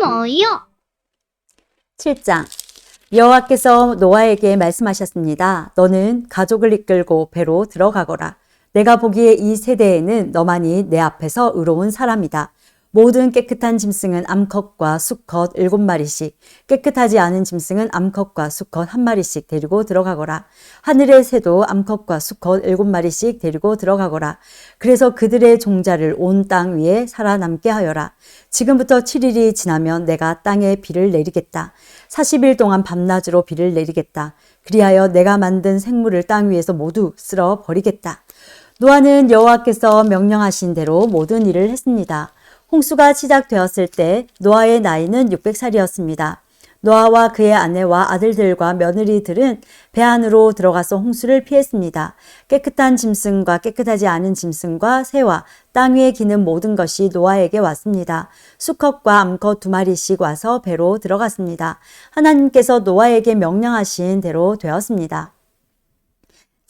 뭐요? 7장 여호와께서 노아에게 말씀하셨습니다. 너는 가족을 이끌고 배로 들어가거라. 내가 보기에 이 세대에는 너만이 내 앞에서 의로운 사람이다. 모든 깨끗한 짐승은 암컷과 수컷 7마리씩, 깨끗하지 않은 짐승은 암컷과 수컷 1마리씩 데리고 들어가거라. 하늘의 새도 암컷과 수컷 7마리씩 데리고 들어가거라. 그래서 그들의 종자를 온 땅 위에 살아남게 하여라. 지금부터 7일이 지나면 내가 땅에 비를 내리겠다. 40일 동안 밤낮으로 비를 내리겠다. 그리하여 내가 만든 생물을 땅 위에서 모두 쓸어 버리겠다. 노아는 여호와께서 명령하신 대로 모든 일을 했습니다. 홍수가 시작되었을 때 노아의 나이는 600살이었습니다. 노아와 그의 아내와 아들들과 며느리들은 배 안으로 들어가서 홍수를 피했습니다. 깨끗한 짐승과 깨끗하지 않은 짐승과 새와 땅 위에 기는 모든 것이 노아에게 왔습니다. 수컷과 암컷 2마리씩 와서 배로 들어갔습니다. 하나님께서 노아에게 명령하신 대로 되었습니다.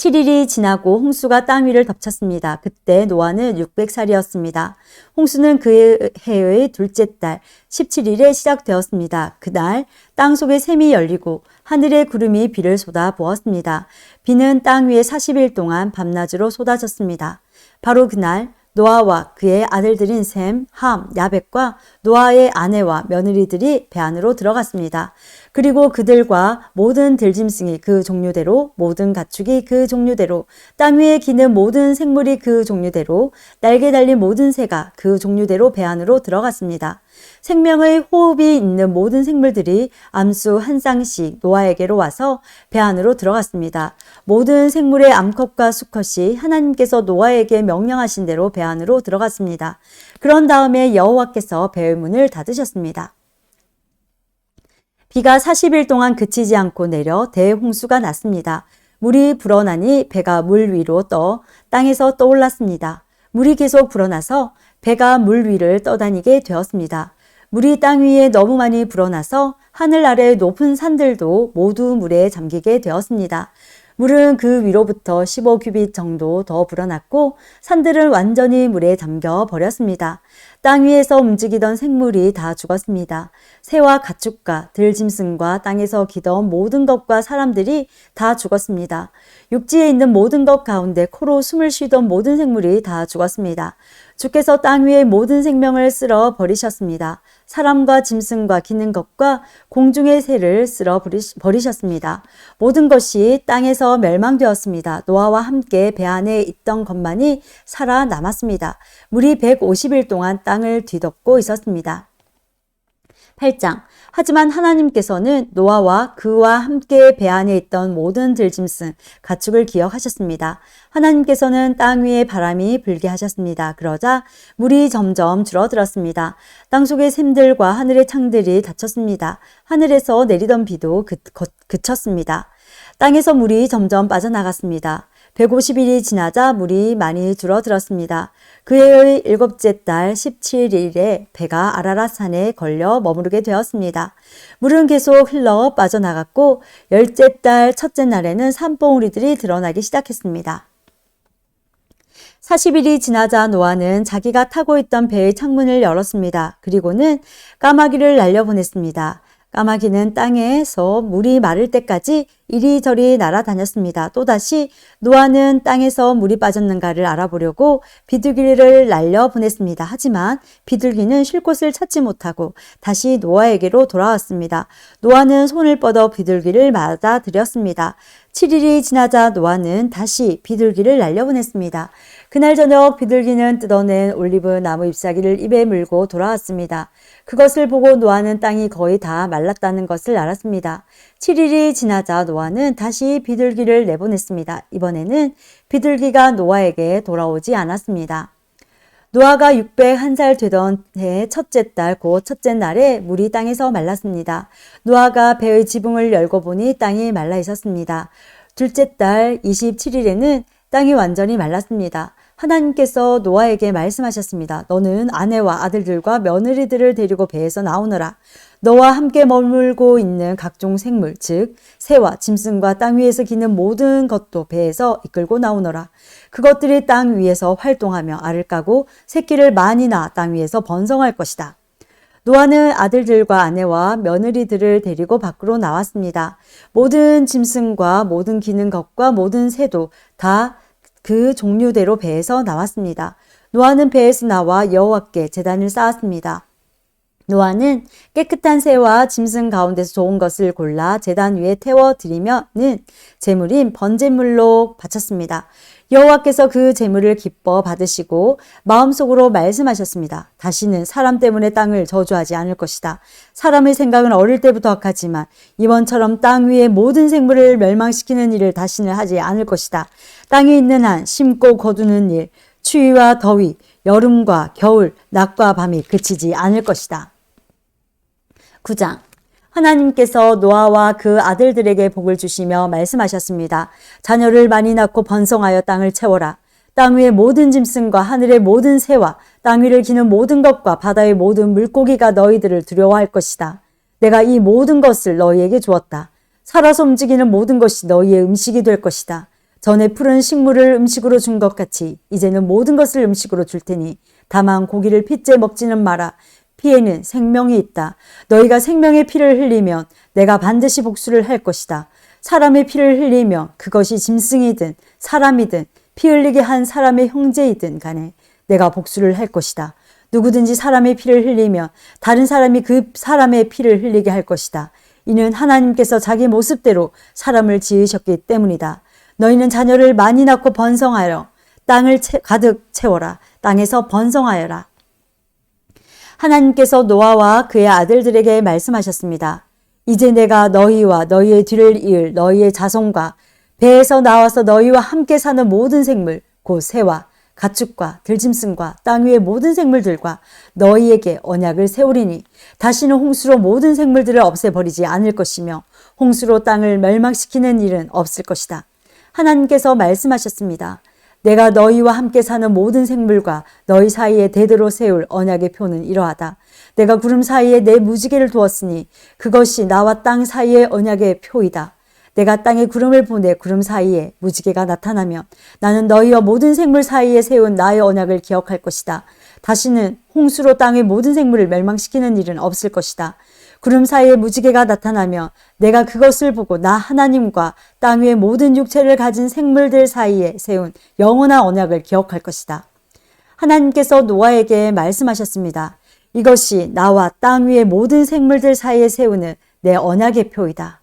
7일이 지나고 홍수가 땅 위를 덮쳤습니다. 그때 노아는 600살이었습니다. 홍수는 그 해의 둘째 달 17일에 시작되었습니다. 그날 땅 속에 샘이 열리고 하늘의 구름이 비를 쏟아 부었습니다. 비는 땅 위에 40일 동안 밤낮으로 쏟아졌습니다. 바로 그날 노아와 그의 아들들인 셈, 함, 야벳과 노아의 아내와 며느리들이 배 안으로 들어갔습니다. 그리고 그들과 모든 들짐승이 그 종류대로, 모든 가축이 그 종류대로, 땅 위에 기는 모든 생물이 그 종류대로, 날개 달린 모든 새가 그 종류대로 배 안으로 들어갔습니다. 생명의 호흡이 있는 모든 생물들이 암수 한 쌍씩 노아에게로 와서 배 안으로 들어갔습니다. 모든 생물의 암컷과 수컷이 하나님께서 노아에게 명령하신 대로 배 안으로 들어갔습니다. 그런 다음에 여호와께서 배의 문을 닫으셨습니다. 비가 40일 동안 그치지 않고 내려 대홍수가 났습니다. 물이 불어나니 배가 물 위로 떠 땅에서 떠올랐습니다. 물이 계속 불어나서 배가 물 위를 떠다니게 되었습니다. 물이 땅 위에 너무 많이 불어나서 하늘 아래 높은 산들도 모두 물에 잠기게 되었습니다. 물은 그 위로부터 15규빗 정도 더 불어났고 산들은 완전히 물에 잠겨 버렸습니다. 땅 위에서 움직이던 생물이 다 죽었습니다. 새와 가축과 들짐승과 땅에서 기던 모든 것과 사람들이 다 죽었습니다. 육지에 있는 모든 것 가운데 코로 숨을 쉬던 모든 생물이 다 죽었습니다. 주께서 땅 위의 모든 생명을 쓸어 버리셨습니다. 사람과 짐승과 기는 것과 공중의 새를 쓸어 버리셨습니다. 모든 것이 땅에서 멸망되었습니다. 노아와 함께 배 안에 있던 것만이 살아남았습니다. 물이 150일 동안 땅을 뒤덮고 있었습니다. 8장 하지만 하나님께서는 노아와 그와 함께 배 안에 있던 모든 들짐승, 가축을 기억하셨습니다. 하나님께서는 땅 위에 바람이 불게 하셨습니다. 그러자 물이 점점 줄어들었습니다. 땅 속의 샘들과 하늘의 창들이 닫혔습니다. 하늘에서 내리던 비도 그쳤습니다. 땅에서 물이 점점 빠져나갔습니다. 150일이 지나자 물이 많이 줄어들었습니다. 그 해의 7째 달 17일에 배가 아라랏 산에 걸려 머무르게 되었습니다. 물은 계속 흘러 빠져나갔고 10째 달 첫째 날에는 산봉우리들이 드러나기 시작했습니다. 40일이 지나자 노아는 자기가 타고 있던 배의 창문을 열었습니다. 그리고는 까마귀를 날려보냈습니다. 까마귀는 땅에서 물이 마를 때까지 이리저리 날아다녔습니다. 또다시 노아는 땅에서 물이 빠졌는가를 알아보려고 비둘기를 날려보냈습니다. 하지만 비둘기는 쉴 곳을 찾지 못하고 다시 노아에게로 돌아왔습니다. 노아는 손을 뻗어 비둘기를 맞아들였습니다. 7일이 지나자 노아는 다시 비둘기를 날려보냈습니다. 그날 저녁 비둘기는 뜯어낸 올리브 나무 잎사귀를 입에 물고 돌아왔습니다. 그것을 보고 노아는 땅이 거의 다 말랐다는 것을 알았습니다. 7일이 지나자 노아는 다시 비둘기를 내보냈습니다. 이번에는 비둘기가 노아에게 돌아오지 않았습니다. 노아가 601살 되던 해 첫째 달 곧 첫째 날에 물이 땅에서 말랐습니다. 노아가 배의 지붕을 열고 보니 땅이 말라 있었습니다. 둘째 달 27일에는 땅이 완전히 말랐습니다. 하나님께서 노아에게 말씀하셨습니다. 너는 아내와 아들들과 며느리들을 데리고 배에서 나오너라. 너와 함께 머물고 있는 각종 생물, 즉 새와 짐승과 땅 위에서 기는 모든 것도 배에서 이끌고 나오너라. 그것들이 땅 위에서 활동하며 알을 까고 새끼를 많이 낳아 땅 위에서 번성할 것이다. 노아는 아들들과 아내와 며느리들을 데리고 밖으로 나왔습니다. 모든 짐승과 모든 기는 것과 모든 새도 다 그 종류대로 배에서 나왔습니다. 노아는 배에서 나와 여호와께 제단을 쌓았습니다. 노아는 깨끗한 새와 짐승 가운데서 좋은 것을 골라 제단 위에 태워 드리면은 제물인 번제물로 바쳤습니다. 여호와께서 그 제물을 기뻐 받으시고 마음속으로 말씀하셨습니다. 다시는 사람 때문에 땅을 저주하지 않을 것이다. 사람의 생각은 어릴 때부터 악하지만 이번처럼 땅 위의 모든 생물을 멸망시키는 일을 다시는 하지 않을 것이다. 땅에 있는 한 심고 거두는 일, 추위와 더위, 여름과 겨울, 낮과 밤이 그치지 않을 것이다. 9장. 하나님께서 노아와 그 아들들에게 복을 주시며 말씀하셨습니다. 자녀를 많이 낳고 번성하여 땅을 채워라. 땅 위의 모든 짐승과 하늘의 모든 새와 땅 위를 기는 모든 것과 바다의 모든 물고기가 너희들을 두려워할 것이다. 내가 이 모든 것을 너희에게 주었다. 살아서 움직이는 모든 것이 너희의 음식이 될 것이다. 전에 푸른 식물을 음식으로 준 것 같이 이제는 모든 것을 음식으로 줄 테니 다만 고기를 핏째 먹지는 마라. 피에는 생명이 있다. 너희가 생명의 피를 흘리면 내가 반드시 복수를 할 것이다. 사람의 피를 흘리면 그것이 짐승이든 사람이든 피 흘리게 한 사람의 형제이든 간에 내가 복수를 할 것이다. 누구든지 사람의 피를 흘리면 다른 사람이 그 사람의 피를 흘리게 할 것이다. 이는 하나님께서 자기 모습대로 사람을 지으셨기 때문이다. 너희는 자녀를 많이 낳고 번성하여 땅을 가득 채워라. 땅에서 번성하여라. 하나님께서 노아와 그의 아들들에게 말씀하셨습니다. 이제 내가 너희와 너희의 뒤를 이을 너희의 자손과 배에서 나와서 너희와 함께 사는 모든 생물, 곧 새와 가축과 들짐승과 땅 위의 모든 생물들과 너희에게 언약을 세우리니 다시는 홍수로 모든 생물들을 없애버리지 않을 것이며 홍수로 땅을 멸망시키는 일은 없을 것이다. 하나님께서 말씀하셨습니다. 내가 너희와 함께 사는 모든 생물과 너희 사이에 대대로 세울 언약의 표는 이러하다. 내가 구름 사이에 내 무지개를 두었으니 그것이 나와 땅 사이의 언약의 표이다. 내가 땅에 구름을 보내 구름 사이에 무지개가 나타나면 나는 너희와 모든 생물 사이에 세운 나의 언약을 기억할 것이다. 다시는 홍수로 땅의 모든 생물을 멸망시키는 일은 없을 것이다. 구름 사이에 무지개가 나타나며 내가 그것을 보고 나 하나님과 땅 위의 모든 육체를 가진 생물들 사이에 세운 영원한 언약을 기억할 것이다. 하나님께서 노아에게 말씀하셨습니다. 이것이 나와 땅 위의 모든 생물들 사이에 세우는 내 언약의 표이다.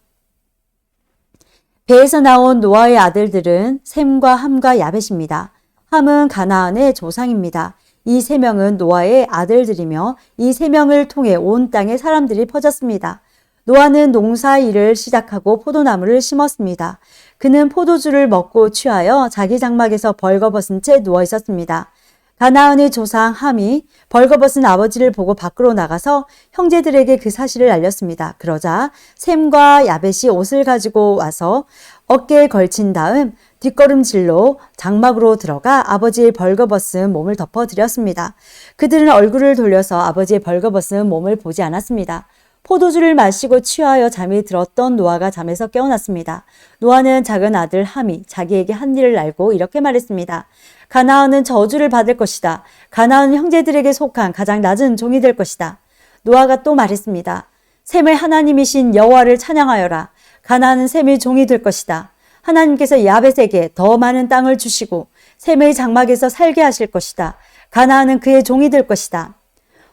배에서 나온 노아의 아들들은 셈과 함과 야벳입니다. 함은 가나안의 조상입니다. 이 세 명은 노아의 아들들이며 이 세 명을 통해 온 땅에 사람들이 퍼졌습니다. 노아는 농사 일을 시작하고 포도나무를 심었습니다. 그는 포도주를 먹고 취하여 자기 장막에서 벌거벗은 채 누워 있었습니다. 가나안의 조상 함이 벌거벗은 아버지를 보고 밖으로 나가서 형제들에게 그 사실을 알렸습니다. 그러자 셈과 야벳이 옷을 가지고 와서 어깨에 걸친 다음 뒷걸음질로 장막으로 들어가 아버지의 벌거벗은 몸을 덮어드렸습니다. 그들은 얼굴을 돌려서 아버지의 벌거벗은 몸을 보지 않았습니다. 포도주를 마시고 취하여 잠이 들었던 노아가 잠에서 깨어났습니다. 노아는 작은 아들 함이 자기에게 한 일을 알고 이렇게 말했습니다. 가나안은 저주를 받을 것이다. 가나안은 형제들에게 속한 가장 낮은 종이 될 것이다. 노아가 또 말했습니다. 셈의 하나님이신 여호와를 찬양하여라. 가나안은 셈의 종이 될 것이다. 하나님께서 야벳에게 더 많은 땅을 주시고 셈의 장막에서 살게 하실 것이다. 가나안은 그의 종이 될 것이다.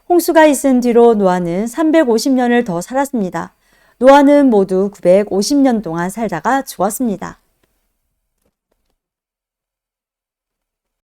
홍수가 있은 뒤로 노아는 350년을 더 살았습니다. 노아는 모두 950년 동안 살다가 죽었습니다.